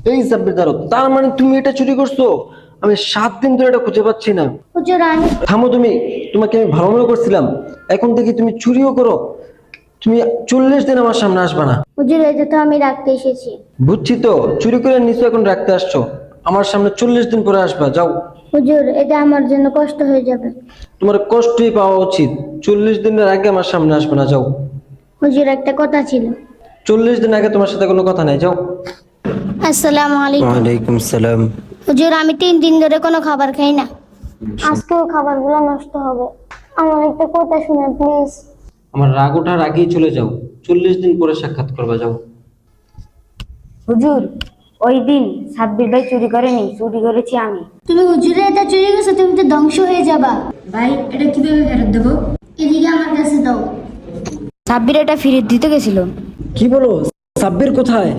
এই সাব্বির দাঁড়াও, তার মানে তুমি এটা চুরি করছো? আমি 7 দিন ধরে এটা খুঁজে পাচ্ছি না। হুজুর আমি থামো তুমি, তোমাকে আমি ভালো মনে করছিলাম, এখন থেকে তুমি চুরিও করো। তুমি 40 দিন আমার সামনে আসবে না। হুজুর এটা তো আমি রাখতে এসেছি। বুঝছি তো, চুরি করে নিশ্চয় এখন রাখতে আসছো। আমার সামনে 40 দিন পরে আসবা, যাও। হুজুর এটা আমার জন্য কষ্ট হয়ে যাবে। তোমার কষ্টই পাওয়া উচিত। 40 দিনের আগে আমার সামনে আসবে না, যাও। হুজুর একটা কথা ছিল। 40 দিন আগে তোমার সাথে কোনো কথা নাই, যাও। আসসালামু আলাইকুম। ওয়ালাইকুম সালাম। হুজুর আমি 3 দিন ধরে কোনো খাবার খাই না, আজকেও খাবারগুলো নষ্ট হবে। আমার একটা কথা শুনে প্লিজ। আমার রাগ ওঠার আগেই চলে যাও। 40 দিন পরে সাক্ষাৎ করবা, যাও। হুজুর, ওই দিন সাব্বির ভাই চুরি করেনি, চুরি করেছি আমি। তুমি হুজুরে এটা চুরি করছো, তুমি তো ধ্বংস হয়ে যাবা। ভাই এটা কিভাবে ফেরত দেবো? এদিকে আমার কাছে দাও। সাব্বির এটা ফেরত দিতে গেছিল। কি বলো? সাব্বির কোথায়?